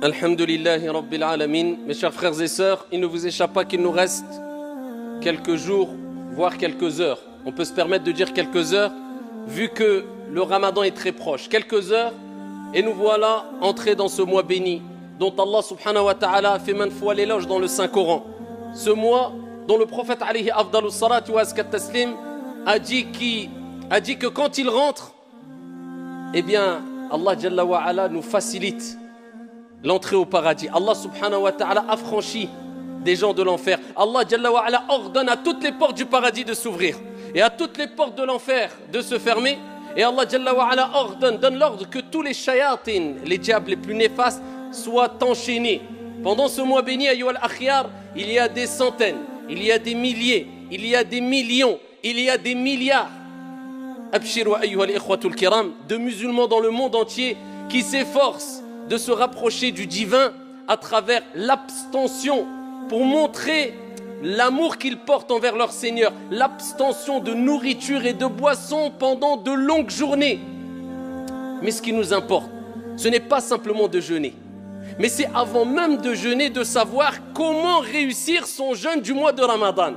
Alhamdulillahi Rabbil Alamin. Mes chers frères et sœurs, il ne vous échappe pas qu'il nous reste quelques jours, voire quelques heures. On peut se permettre de dire quelques heures, vu que le Ramadan est très proche. Quelques heures, et nous voilà entrés dans ce mois béni, dont Allah subhanahu wa ta'ala a fait maintes fois l'éloge dans le Saint-Coran. Ce mois dont le prophète alayhi afdalus salatu wa azkat taslim a dit que quand il rentre, eh bien, Allah Jalla wa ala nous facilite l'entrée au paradis. Allah subhanahu wa ta'ala affranchit des gens de l'enfer. Allah Jalla wa ala ordonne à toutes les portes du paradis de s'ouvrir et à toutes les portes de l'enfer de se fermer. Et Allah Jalla wa ala donne l'ordre que tous les shayatin, les diables les plus néfastes, soient enchaînés. Pendant ce mois béni, ayyuhal akhyar, il y a des centaines, il y a des milliers, il y a des millions, il y a des milliards. Abshiru ayyuhal ikhwatul kiram, de musulmans dans le monde entier qui s'efforcent de se rapprocher du divin à travers l'abstention pour montrer l'amour qu'ils portent envers leur Seigneur, l'abstention de nourriture et de boissons pendant de longues journées. Mais ce qui nous importe, ce n'est pas simplement de jeûner, mais c'est avant même de jeûner de savoir comment réussir son jeûne du mois de Ramadan.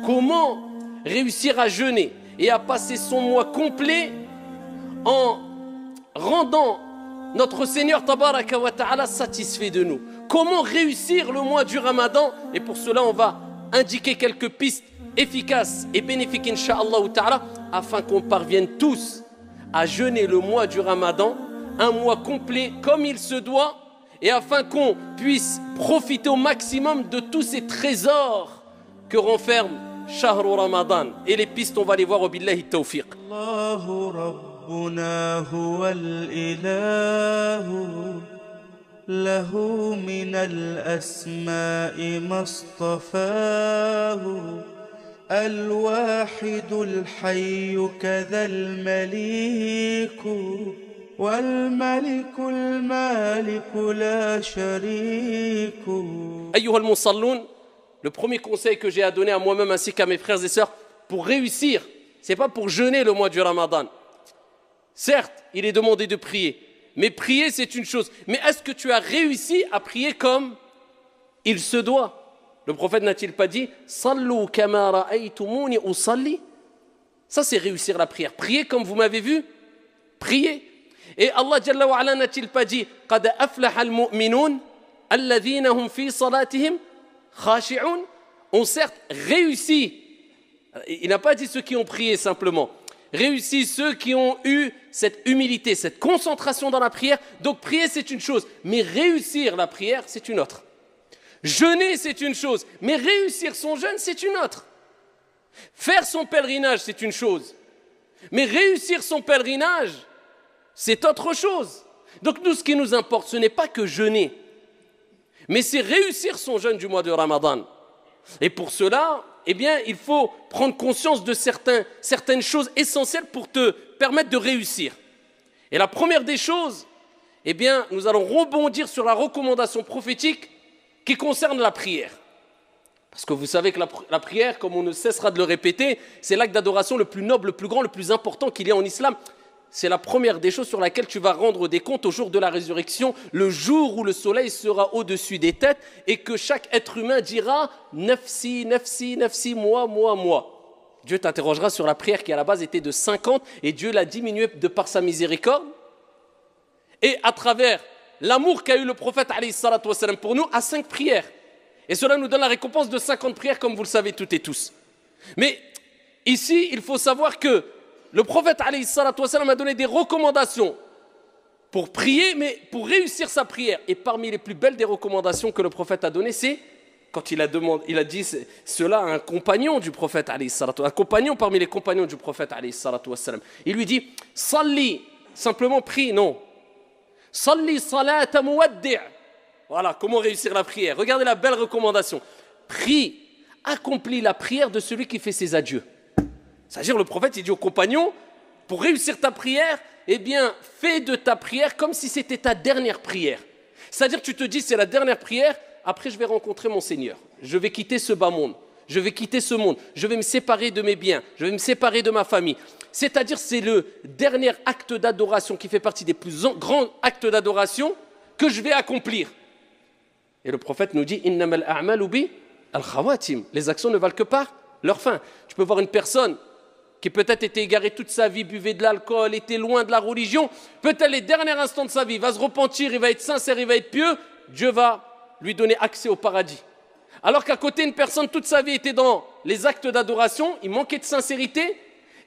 Comment réussir à jeûner et à passer son mois complet en rendant notre Seigneur Tabaraka wa Ta'ala satisfait de nous. Comment réussir le mois du Ramadan? Et pour cela, on va indiquer quelques pistes efficaces et bénéfiques, Inch'Allah Ta'ala, afin qu'on parvienne tous à jeûner le mois du Ramadan, un mois complet comme il se doit, et afin qu'on puisse profiter au maximum de tous ces trésors que renferme Shahru Ramadan. Et les pistes, on va les voir au billahi tawfiq. ربنا هو الإله له من الأسماء ما اصطفاه الواحد الحي كذا المليك والملك المالك لا شريك. أيها المصلون, le premier conseil que j'ai à donner à moi-même ainsi qu'à mes frères et sœurs pour réussir, c'est pas pour jeûner le mois du Ramadan. Certes, il est demandé de prier, mais prier c'est une chose. Mais est-ce que tu as réussi à prier comme il se doit? Le prophète n'a-t-il pas dit « Sallu kama ra'aytumuni usalli » Ça c'est réussir la prière. Prier comme vous m'avez vu, prier. Et Allah Jalla wa ala n'a-t-il pas dit « Qad aflaha al-mu'minun alladhina hum fi salatihim khashi'un » On certes réussi. Il n'a pas dit ceux qui ont prié simplement. Réussis ceux qui ont eu cette humilité, cette concentration dans la prière. Donc prier c'est une chose, mais réussir la prière c'est une autre. Jeûner c'est une chose, mais réussir son jeûne c'est une autre. Faire son pèlerinage c'est une chose, mais réussir son pèlerinage c'est autre chose. Donc nous, ce qui nous importe, ce n'est pas que jeûner, mais c'est réussir son jeûne du mois de Ramadan. Et pour cela, eh bien, il faut prendre conscience de certaines choses essentielles pour te permettre de réussir. Et la première des choses, eh bien, nous allons rebondir sur la recommandation prophétique qui concerne la prière. Parce que vous savez que la prière, comme on ne cessera de le répéter, c'est l'acte d'adoration le plus noble, le plus grand, le plus important qu'il y a en islam. C'est la première des choses sur laquelle tu vas rendre des comptes au jour de la résurrection, le jour où le soleil sera au-dessus des têtes et que chaque être humain dira « Nafsi, nafsi, nafsi, moi, moi, moi ». Dieu t'interrogera sur la prière qui à la base était de 50 et Dieu l'a diminuée de par sa miséricorde. Et à travers l'amour qu'a eu le prophète alayhi salatu wassalam pour nous, à 5 prières. Et cela nous donne la récompense de 50 prières comme vous le savez toutes et tous. Mais ici, il faut savoir que le prophète alayhi salatu wassalam a donné des recommandations pour prier, mais pour réussir sa prière. Et parmi les plus belles des recommandations que le prophète a données, c'est quand il a dit cela à un compagnon du prophète alayhi salatu wassalam, un compagnon parmi les compagnons du prophète alayhi salatu wassalam. Il lui dit « Salli », simplement prie, non. « Salli salata muwaddi'». Voilà, comment réussir la prière. Regardez la belle recommandation. Prie, accomplis la prière de celui qui fait ses adieux. C'est-à-dire le prophète, il dit aux compagnons, pour réussir ta prière, eh bien, fais de ta prière comme si c'était ta dernière prière. C'est-à-dire tu te dis, c'est la dernière prière, après je vais rencontrer mon Seigneur. Je vais quitter ce bas monde, je vais quitter ce monde, je vais me séparer de mes biens, je vais me séparer de ma famille. C'est-à-dire c'est le dernier acte d'adoration qui fait partie des plus grands actes d'adoration que je vais accomplir. Et le prophète nous dit « Innamal a'malu bi al-khawatim » les actions ne valent que par leur fin. Tu peux voir une personne qui peut-être était égarée toute sa vie, buvait de l'alcool, était loin de la religion, peut-être les derniers instants de sa vie, il va se repentir, il va être sincère, il va être pieux, Dieu va lui donner accès au paradis. Alors qu'à côté, une personne, toute sa vie était dans les actes d'adoration, il manquait de sincérité,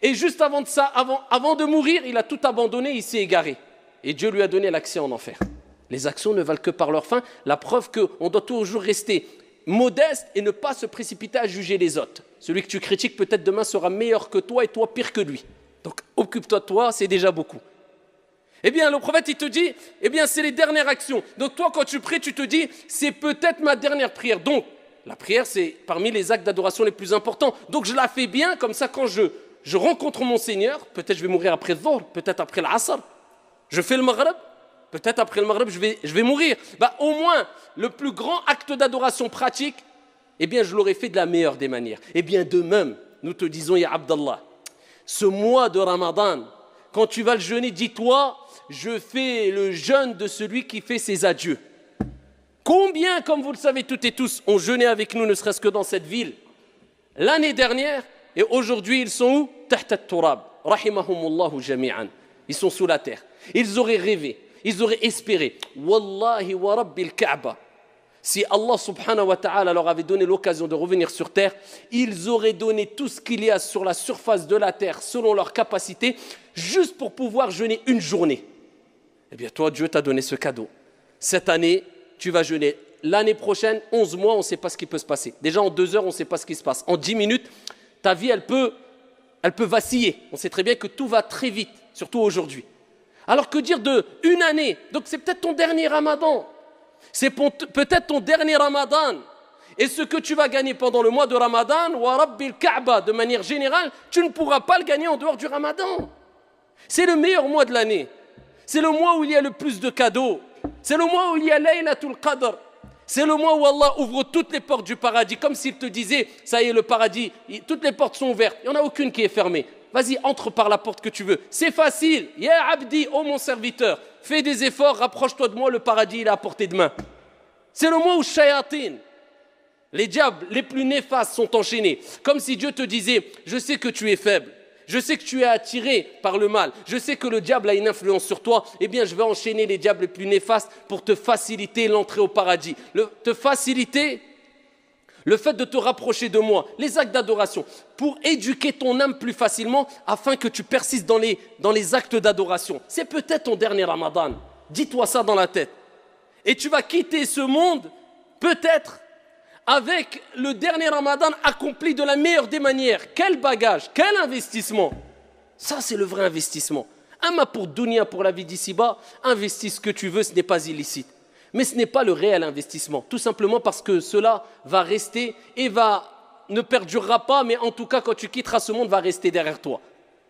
et juste avant de mourir, il a tout abandonné, il s'est égaré. Et Dieu lui a donné l'accès en enfer. Les actions ne valent que par leur fin, la preuve qu'on doit toujours rester modeste et ne pas se précipiter à juger les autres. Celui que tu critiques peut-être demain sera meilleur que toi et toi pire que lui. Donc occupe-toi de toi, c'est déjà beaucoup. Eh bien le prophète il te dit, eh bien c'est les dernières actions. Donc toi quand tu pries tu te dis, c'est peut-être ma dernière prière. Donc la prière c'est parmi les actes d'adoration les plus importants. Donc je la fais bien, comme ça quand je rencontre mon Seigneur, peut-être je vais mourir après le Dhuhr, peut-être après l'Asr. Je fais le Maghrib, peut-être après le Maghrib je vais mourir. Bah, au moins le plus grand acte d'adoration pratique, eh bien je l'aurais fait de la meilleure des manières. Eh bien de même, nous te disons, ya Abdallah, ce mois de Ramadan, quand tu vas le jeûner, dis-toi, je fais le jeûne de celui qui fait ses adieux. Combien, comme vous le savez toutes et tous, ont jeûné avec nous, ne serait-ce que dans cette ville, l'année dernière, et aujourd'hui ils sont où? Tahta at-turab, rahimahumullahu jami'an. Ils sont sous la terre. Ils auraient rêvé, ils auraient espéré. Wallahi wa rabbil Kaaba. Si Allah subhanahu wa ta'ala leur avait donné l'occasion de revenir sur terre, ils auraient donné tout ce qu'il y a sur la surface de la terre selon leur capacité, juste pour pouvoir jeûner une journée. Eh bien toi, Dieu t'a donné ce cadeau. Cette année, tu vas jeûner. L'année prochaine, 11 mois, on ne sait pas ce qui peut se passer. Déjà en 2 heures, on ne sait pas ce qui se passe. En 10 minutes, ta vie, elle peut vaciller. On sait très bien que tout va très vite, surtout aujourd'hui. Alors que dire de une année? Donc c'est peut-être ton dernier Ramadan. C'est peut-être ton dernier Ramadan. Et ce que tu vas gagner pendant le mois de Ramadan, wa rabbil Kaaba, de manière générale, tu ne pourras pas le gagner en dehors du Ramadan. C'est le meilleur mois de l'année. C'est le mois où il y a le plus de cadeaux. C'est le mois où il y a Laylatul Qadr. C'est le mois où Allah ouvre toutes les portes du paradis, comme s'il te disait, ça y est, le paradis, toutes les portes sont ouvertes. Il n'y en a aucune qui est fermée. Vas-y, entre par la porte que tu veux. C'est facile. Ya Abdi, oh mon serviteur, fais des efforts, rapproche-toi de moi, le paradis, il est à portée de main. C'est le mois où Shayatin, les diables les plus néfastes sont enchaînés. Comme si Dieu te disait, je sais que tu es faible. Je sais que tu es attiré par le mal. Je sais que le diable a une influence sur toi. Eh bien, je vais enchaîner les diables les plus néfastes pour te faciliter l'entrée au paradis. Te faciliter le fait de te rapprocher de moi. Les actes d'adoration. Pour éduquer ton âme plus facilement afin que tu persistes dans les actes d'adoration. C'est peut-être ton dernier Ramadan. Dis-toi ça dans la tête. Et tu vas quitter ce monde, peut-être, avec le dernier Ramadan accompli de la meilleure des manières. Quel bagage, quel investissement. Ça, c'est le vrai investissement. Amma pour dunya, pour la vie d'ici-bas, investis ce que tu veux, ce n'est pas illicite. Mais ce n'est pas le réel investissement. Tout simplement parce que cela va rester et ne perdurera pas, mais en tout cas, quand tu quitteras ce monde, va rester derrière toi.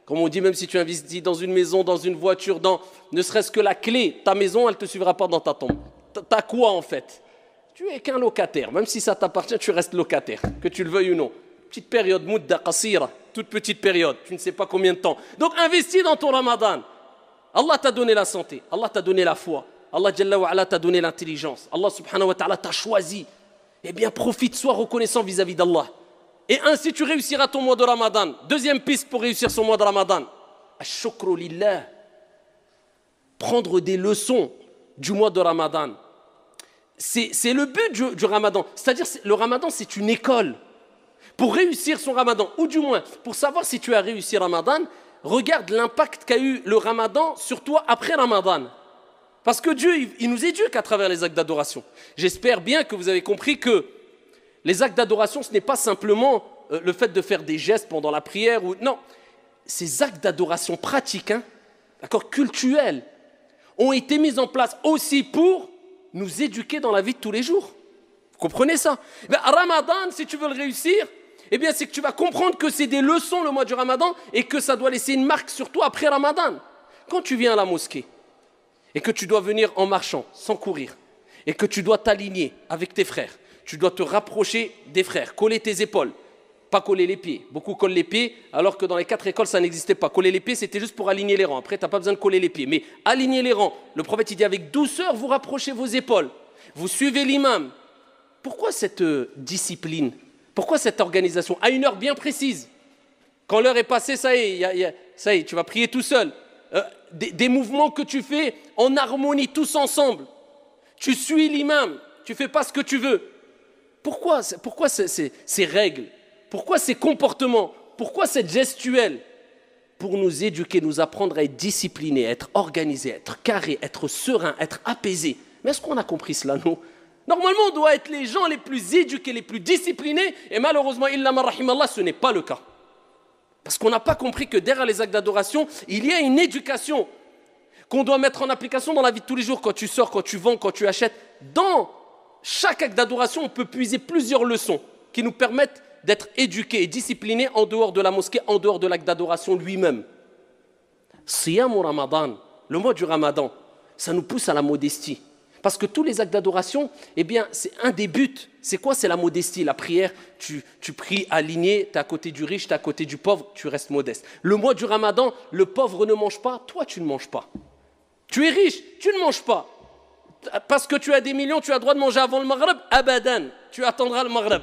Comme on dit, même si tu investis dans une maison, dans une voiture, ne serait-ce que la clé, ta maison, elle ne te suivra pas dans ta tombe. T'as quoi en fait? Tu es qu'un locataire, même si ça t'appartient, tu restes locataire, que tu le veuilles ou non. Petite période, mudda qasira, toute petite période, tu ne sais pas combien de temps. Donc investis dans ton Ramadan. Allah t'a donné la santé, Allah t'a donné la foi, Allah Jalla wa Ala t'a donné l'intelligence, Allah subhanahu wa ta'ala t'a choisi. Eh bien profite, sois reconnaissant vis-à-vis d'Allah. Et ainsi tu réussiras ton mois de Ramadan. Deuxième piste pour réussir son mois de Ramadan. Ash-shukru lillah. Prendre des leçons du mois de Ramadan. C'est le but du Ramadan. C'est-à-dire, le Ramadan, c'est une école. Pour réussir son Ramadan, ou du moins, pour savoir si tu as réussi Ramadan, regarde l'impact qu'a eu le Ramadan sur toi après Ramadan. Parce que Dieu, il nous éduque à travers les actes d'adoration. J'espère bien que vous avez compris que les actes d'adoration, ce n'est pas simplement le fait de faire des gestes pendant la prière. Non, ces actes d'adoration pratiques, d'accord, cultuels, ont été mis en place aussi pour nous éduquer dans la vie de tous les jours. Vous comprenez ça? Ramadan, si tu veux le réussir, eh bien, c'est que tu vas comprendre que c'est des leçons le mois du Ramadan et que ça doit laisser une marque sur toi après Ramadan. Quand tu viens à la mosquée et que tu dois venir en marchant, sans courir, et que tu dois t'aligner avec tes frères, tu dois te rapprocher des frères, coller tes épaules. Pas coller les pieds. Beaucoup collent les pieds, alors que dans les 4 écoles, ça n'existait pas. Coller les pieds, c'était juste pour aligner les rangs. Après, tu n'as pas besoin de coller les pieds. Mais aligner les rangs, le prophète, il dit avec douceur, vous rapprochez vos épaules. Vous suivez l'imam. Pourquoi cette discipline? Pourquoi cette organisation? À une heure bien précise. Quand l'heure est passée, ça y est, tu vas prier tout seul. Des mouvements que tu fais en harmonie, tous ensemble. Tu suis l'imam. Tu ne fais pas ce que tu veux. Pourquoi ces règles? Pourquoi ces comportements? Pourquoi cette gestuelle? Pour nous éduquer, nous apprendre à être disciplinés, à être organisés, à être carrés, être sereins, être apaisés. Mais est-ce qu'on a compris cela, nous? Normalement, on doit être les gens les plus éduqués, les plus disciplinés. Et malheureusement, illa man rahimallah, ce n'est pas le cas. Parce qu'on n'a pas compris que derrière les actes d'adoration, il y a une éducation qu'on doit mettre en application dans la vie de tous les jours. Quand tu sors, quand tu vends, quand tu achètes. Dans chaque acte d'adoration, on peut puiser plusieurs leçons qui nous permettent d'être éduqués et disciplinés en dehors de la mosquée, en dehors de l'acte d'adoration lui-même. Siyam ou Ramadan, le mois du Ramadan, ça nous pousse à la modestie. Parce que tous les actes d'adoration, eh bien, c'est un des buts. C'est quoi? C'est la modestie, la prière. Tu pries aligné, tu es à côté du riche, tu es à côté du pauvre, tu restes modeste. Le mois du Ramadan, le pauvre ne mange pas, toi tu ne manges pas. Tu es riche, tu ne manges pas. Parce que tu as des millions, tu as le droit de manger avant le Maghreb, abadan, tu attendras le Maghreb.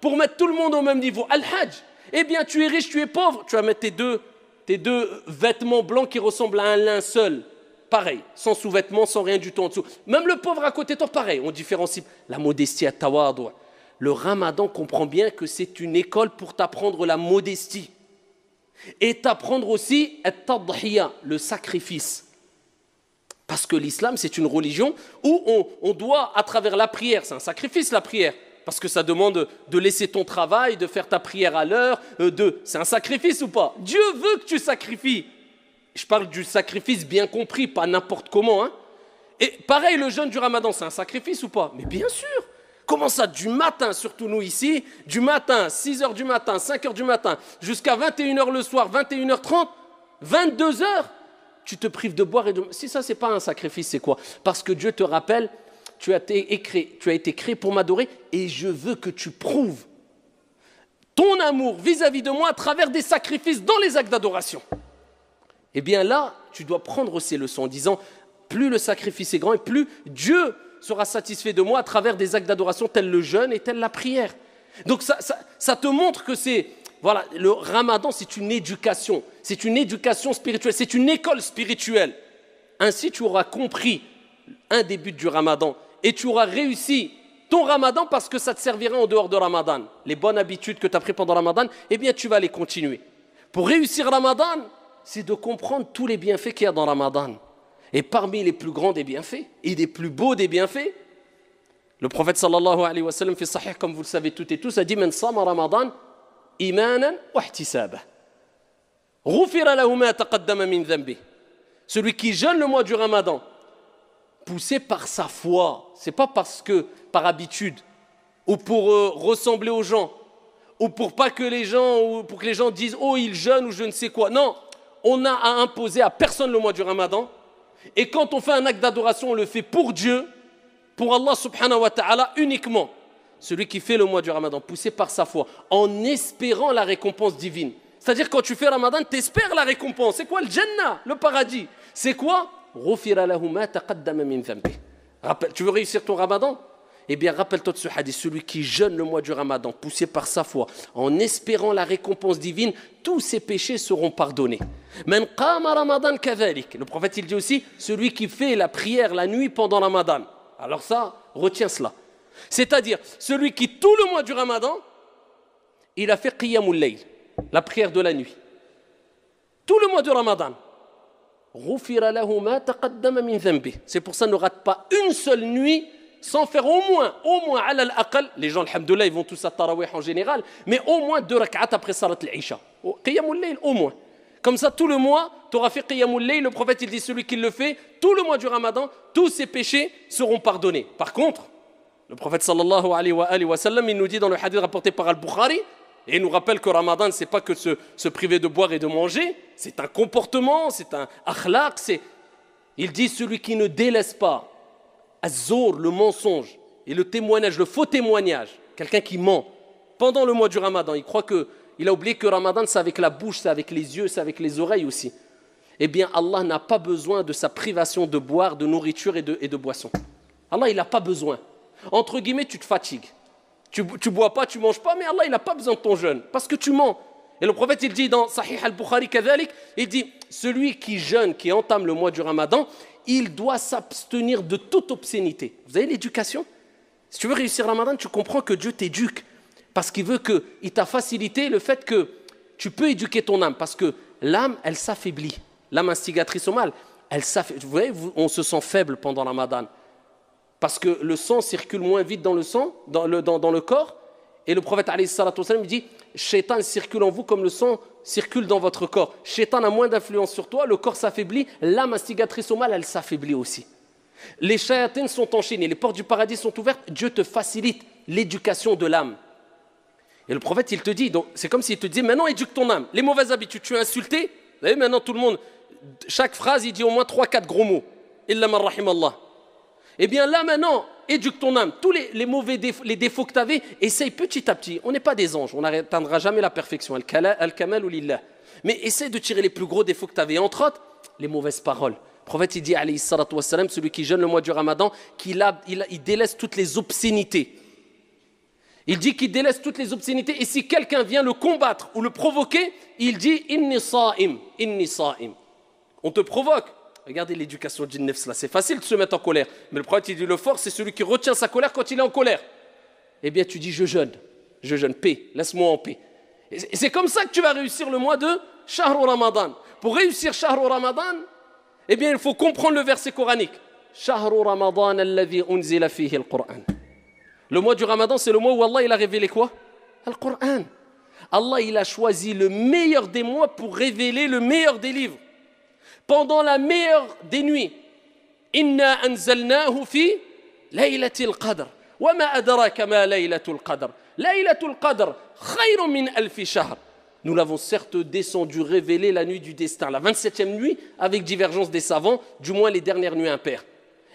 Pour mettre tout le monde au même niveau. Al-Hajj, eh bien tu es riche, tu es pauvre, tu vas mettre tes deux vêtements blancs qui ressemblent à un linceul. Pareil, sans sous-vêtements, sans rien du tout en dessous. Même le pauvre à côté de toi, pareil, on différencie. La modestie à tawadu. Le Ramadan comprend bien que c'est une école pour t'apprendre la modestie. Et t'apprendre aussi at-tadhiya, le sacrifice. Parce que l'islam, c'est une religion où on doit, à travers la prière, c'est un sacrifice la prière, parce que ça demande de laisser ton travail, de faire ta prière à l'heure, c'est un sacrifice ou pas? Dieu veut que tu sacrifies. Je parle du sacrifice bien compris, pas n'importe comment. Hein. Et pareil, le jeûne du Ramadan, c'est un sacrifice ou pas? Mais bien sûr. Comment ça, du matin, surtout nous ici, du matin, 6h du matin, 5h du matin, jusqu'à 21h le soir, 21h30, 22h, tu te prives de boire et de... Si ça, c'est pas un sacrifice, c'est quoi? Parce que Dieu te rappelle, tu as été créé pour m'adorer et je veux que tu prouves ton amour vis-à-vis de moi à travers des sacrifices dans les actes d'adoration. Eh bien là, tu dois prendre ces leçons en disant, plus le sacrifice est grand et plus Dieu sera satisfait de moi à travers des actes d'adoration tels le jeûne et telle la prière. Donc ça te montre que voilà, le Ramadan, c'est une éducation spirituelle, c'est une école spirituelle. Ainsi, tu auras compris un des buts du Ramadan et tu auras réussi ton Ramadan parce que ça te servira en dehors de Ramadan. Les bonnes habitudes que tu as prises pendant Ramadan, eh bien, tu vas les continuer. Pour réussir Ramadan, c'est de comprendre tous les bienfaits qu'il y a dans Ramadan. Et parmi les plus grands des bienfaits et des plus beaux des bienfaits, le prophète sallallahu alayhi wa sallam fait sahih, comme vous le savez toutes et tous, a dit « Man sama Ramadan imanan wa ihtisaba. Ghufira lahu ma taqaddama min dhanbi. » Celui qui jeûne le mois du Ramadan, poussé par sa foi, c'est pas parce que, par habitude, ou pour ressembler aux gens, ou pour que les gens disent « Oh, il jeûne » ou je ne sais quoi. Non, on n'a à imposer à personne le mois du Ramadan. Et quand on fait un acte d'adoration, on le fait pour Dieu, pour Allah subhanahu wa ta'ala uniquement. Celui qui fait le mois du Ramadan, poussé par sa foi, en espérant la récompense divine. C'est-à-dire quand tu fais Ramadan, tu espères la récompense. C'est quoi le Jannah, le paradis? C'est quoi? Tu veux réussir ton Ramadan? Eh bien, rappelle-toi de ce hadith, celui qui jeûne le mois du Ramadan, poussé par sa foi, en espérant la récompense divine, tous ses péchés seront pardonnés. Le prophète, il dit aussi, celui qui fait la prière la nuit pendant Ramadan. Alors ça, retiens cela. C'est-à-dire, celui qui, tout le mois du Ramadan, il a fait Qiyamul Layl, la prière de la nuit. Tout le mois du Ramadan. C'est pour ça, ne rate pas une seule nuit sans faire au moins, ala al-aqal, les gens, alhamdoulilah, ils vont tous à Tarawih en général, mais au moins 2 rak'at après Salat al-Isha. Qiyamul Layl, au moins. Comme ça, tout le mois, tu auras fait Qiyamul Layl, le prophète, il dit, celui qui le fait, tout le mois du Ramadan, tous ses péchés seront pardonnés. Par contre, le prophète sallallahu alayhi wa sallam, il nous dit dans le hadith rapporté par Al-Bukhari, et il nous rappelle que Ramadan, ce n'est pas que se priver de boire et de manger, c'est un comportement, c'est un akhlaq, il dit, celui qui ne délaisse pas az-zour, le mensonge, et le témoignage, le faux témoignage, quelqu'un qui ment, pendant le mois du Ramadan. Il croit qu'il a oublié que Ramadan, c'est avec la bouche, c'est avec les yeux, c'est avec les oreilles aussi. Eh bien, Allah n'a pas besoin de sa privation de boire, de nourriture et de boisson. Allah, il n'a pas besoin. Entre guillemets, tu te fatigues. Tu bois pas, tu manges pas, mais Allah, il n'a pas besoin de ton jeûne, parce que tu mens. Et le prophète, il dit dans Sahih al-Bukhari, il dit, celui qui jeûne, qui entame le mois du Ramadan, il doit s'abstenir de toute obscénité. Vous avez l'éducation? Si tu veux réussir Ramadan, tu comprends que Dieu t'éduque, parce qu'il veut qu'il t'a facilité le fait que tu peux éduquer ton âme, parce que l'âme, elle s'affaiblit. L'âme instigatrice au mal, elle s'affaiblit. Vous voyez, on se sent faible pendant Ramadan, parce que le sang circule moins vite dans le sang, dans le corps. Et le prophète alayhi salatu wassalam, il dit, Shaitan circule en vous comme le sang circule dans votre corps. Shaitan a moins d'influence sur toi, le corps s'affaiblit, l'âme instigatrice au mal, elle s'affaiblit aussi. Les shayatines sont enchaînées, les portes du paradis sont ouvertes, Dieu te facilite l'éducation de l'âme. Et le prophète, il te dit, donc c'est comme s'il te disait, maintenant éduque ton âme. Les mauvaises habitudes, tu es insulté, vous savez, maintenant tout le monde, chaque phrase, il dit au moins 3-4 gros mots. Illa man rahimallah. Eh bien là maintenant, éduque ton âme. Tous les mauvais défauts, les défauts que tu avais, essaye petit à petit. On n'est pas des anges, on n'atteindra jamais la perfection. Al-kamal ou lillah. Mais essaye de tirer les plus gros défauts que tu avais. Entre autres, les mauvaises paroles. Le prophète, il dit, alayhi salatu wassalam, celui qui jeûne le mois du Ramadan, il délaisse toutes les obscénités. Il dit qu'il délaisse toutes les obscénités. Et si quelqu'un vient le combattre ou le provoquer, il dit, inni sa'im, inni sa'im. On te provoque. Regardez l'éducation du nefs là, c'est facile de se mettre en colère. Mais le prophète, il dit le fort, c'est celui qui retient sa colère quand il est en colère. Eh bien, tu dis je jeûne, paix, laisse-moi en paix. Et c'est comme ça que tu vas réussir le mois de Shahru Ramadan. Pour réussir Shahru Ramadan, eh bien, il faut comprendre le verset coranique. Shahru Ramadan alladhi unzila fihi al-Qur'an. Le mois du Ramadan, c'est le mois où Allah il a révélé quoi? Al-Qur'an. Allah, il a choisi le meilleur des mois pour révéler le meilleur des livres. Pendant la meilleure des nuits, Inna anzalnahu fi laylatil qadr. Wa ma adraka ma laylatul qadr. Laylatul qadr khayrun min alfi shahr. Nous l'avons certes descendu, révélé la nuit du destin, la 27e nuit, avec divergence des savants, du moins les dernières nuits impaires.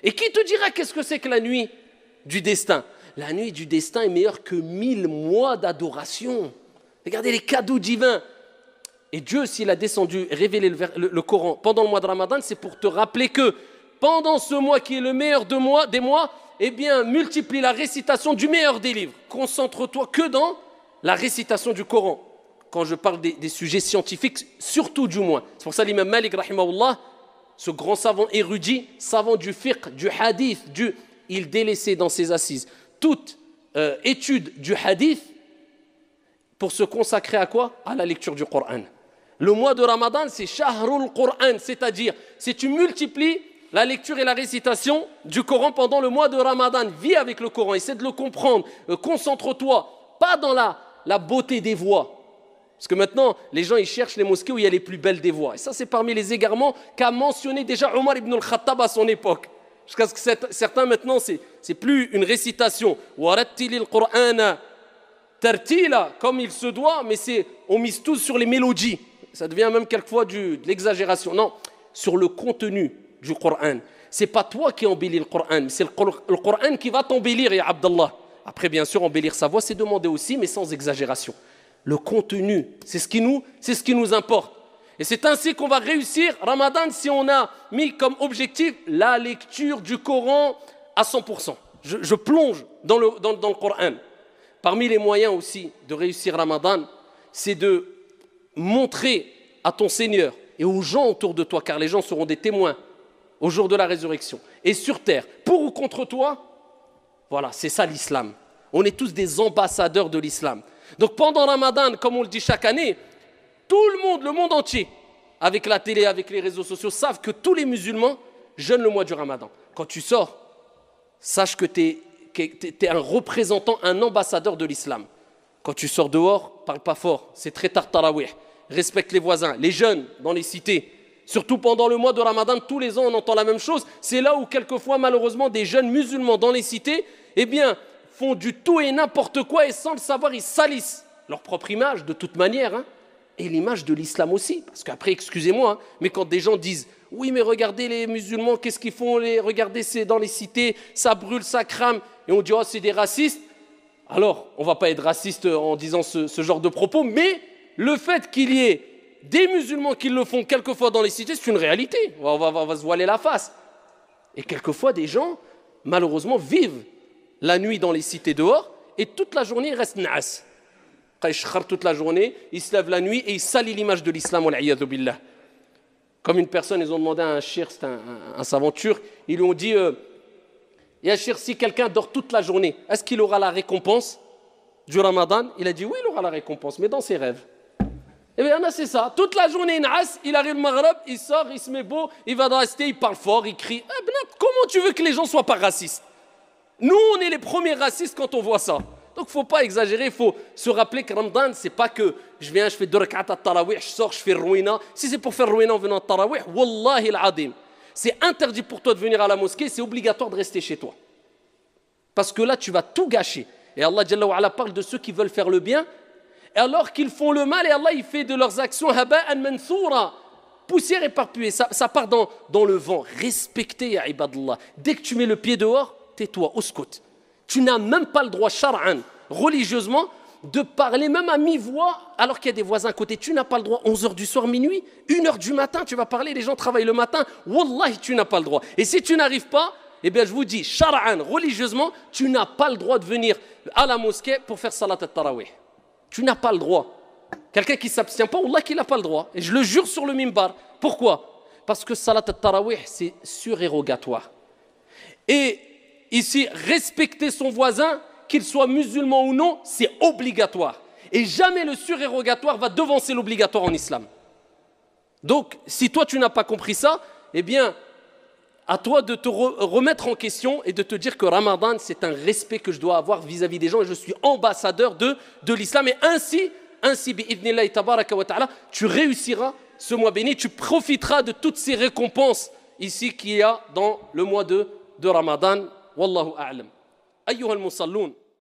Et qui te dira qu'est-ce que c'est que la nuit du destin? La nuit du destin est meilleure que 1000 mois d'adoration. Regardez les cadeaux divins. Et Dieu, s'il a descendu, révélé le Coran pendant le mois de Ramadan, c'est pour te rappeler que pendant ce mois qui est le meilleur des mois, eh bien, multiplie la récitation du meilleur des livres. Concentre-toi que dans la récitation du Coran. Quand je parle des sujets scientifiques, surtout du moins. C'est pour ça l'imam Malik, rahimahullah, ce grand savant érudit, savant du fiqh, du hadith, il délaissait dans ses assises toute étude du hadith pour se consacrer à quoi? À la lecture du Coran. Le mois de Ramadan, c'est Shahrul Qur'an, c'est-à-dire, si tu multiplies la lecture et la récitation du Coran pendant le mois de Ramadan, vis avec le Coran, essaie de le comprendre, concentre-toi, pas dans la beauté des voix. Parce que maintenant, les gens, ils cherchent les mosquées où il y a les plus belles des voix. Et ça, c'est parmi les égarements qu'a mentionné déjà Omar ibn al-Khattab à son époque. Jusqu'à ce que certains, maintenant, c'est plus une récitation. Warattilil Qur'ana tartila, comme il se doit, mais on mise tous sur les mélodies. Ça devient même quelquefois de l'exagération. Non, sur le contenu du Coran. Ce n'est pas toi qui embellis le Coran, mais c'est le Coran qui va t'embellir, ya Abdallah. Après, bien sûr, embellir sa voix, c'est demander aussi, mais sans exagération. Le contenu, c'est ce qui nous importe. Et c'est ainsi qu'on va réussir Ramadan si on a mis comme objectif la lecture du Coran à 100%. Je plonge dans le Coran. Parmi les moyens aussi de réussir Ramadan, c'est de montrer à ton Seigneur et aux gens autour de toi, car les gens seront des témoins au jour de la résurrection, et sur terre, pour ou contre toi, voilà, c'est ça l'islam. On est tous des ambassadeurs de l'islam. Donc pendant Ramadan, comme on le dit chaque année, tout le monde entier, avec la télé, avec les réseaux sociaux, savent que tous les musulmans jeûnent le mois du Ramadan. Quand tu sors, sache que tu es un représentant, un ambassadeur de l'islam. Quand tu sors dehors, parle pas fort, c'est très tard tarawih. Respecte les voisins, les jeunes dans les cités. Surtout pendant le mois de Ramadan, tous les ans on entend la même chose. C'est là où quelquefois malheureusement des jeunes musulmans dans les cités, eh bien, font du tout et n'importe quoi et sans le savoir ils salissent leur propre image de toute manière, hein, et l'image de l'islam aussi. Parce qu'après, excusez-moi, hein, mais quand des gens disent « Oui, mais regardez les musulmans, qu'est-ce qu'ils font? Regardez, c'est dans les cités, ça brûle, ça crame. » Et on dit « Oh, c'est des racistes. » Alors, on ne va pas être raciste en disant ce genre de propos, mais le fait qu'il y ait des musulmans qui le font quelquefois dans les cités, c'est une réalité. On va se voiler la face. Et quelquefois, des gens, malheureusement, vivent la nuit dans les cités dehors et toute la journée, ils restent naas. Toute la journée, ils se lèvent la nuit et ils salissent l'image de l'islam. Comme une personne, ils ont demandé à un shir, c'est un savant turc, ils lui ont dit Ya shir, si quelqu'un dort toute la journée, est-ce qu'il aura la récompense du Ramadan? Il a dit oui, il aura la récompense, mais dans ses rêves. Eh bien, c'est ça. Toute la journée, il arrive le Maghreb, il sort, il se met beau, il va rester, il parle fort, il crie. Comment tu veux que les gens ne soient pas racistes? Nous, on est les premiers racistes quand on voit ça. Donc, il ne faut pas exagérer, il faut se rappeler que Ramadan, ce n'est pas que je viens, je fais 2 rak'at at-tarawih, je sors, je fais ruina. Si c'est pour faire ruina en venant à tarawih, wallahi al-adim, c'est interdit pour toi de venir à la mosquée, c'est obligatoire de rester chez toi. Parce que là, tu vas tout gâcher. Et Allah Jalla wa Ala parle de ceux qui veulent faire le bien, et alors qu'ils font le mal, et Allah il fait de leurs actions haba'an mansoura, poussière éparpillée, ça part dans le vent. Respectez, ya ibadallah. Dès que tu mets le pied dehors, tais-toi, uskut. Tu n'as même pas le droit, shar'an, religieusement, de parler même à mi-voix, alors qu'il y a des voisins à côté. Tu n'as pas le droit, 11h du soir, minuit, 1h du matin, tu vas parler, les gens travaillent le matin. Wallahi, tu n'as pas le droit. Et si tu n'arrives pas, eh bien je vous dis, shar'an, religieusement, tu n'as pas le droit de venir à la mosquée pour faire salat al-tarawih. Tu n'as pas le droit. Quelqu'un qui ne s'abstient pas, Wallah qu'il n'a pas le droit. Et je le jure sur le mimbar. Pourquoi? Parce que salat al-tarawih, c'est surérogatoire. Et ici, respecter son voisin, qu'il soit musulman ou non, c'est obligatoire. Et jamais le surérogatoire va devancer l'obligatoire en islam. Donc, si toi tu n'as pas compris ça, eh bien, à toi de te remettre en question et de te dire que Ramadan, c'est un respect que je dois avoir vis-à-vis des gens et je suis ambassadeur de l'islam. Et ainsi, bi'idnillahi tabaraka wa ta'ala, tu réussiras ce mois béni, tu profiteras de toutes ces récompenses ici qu'il y a dans le mois de Ramadan. Wallahu a'lam. Ayyuha al-musallun.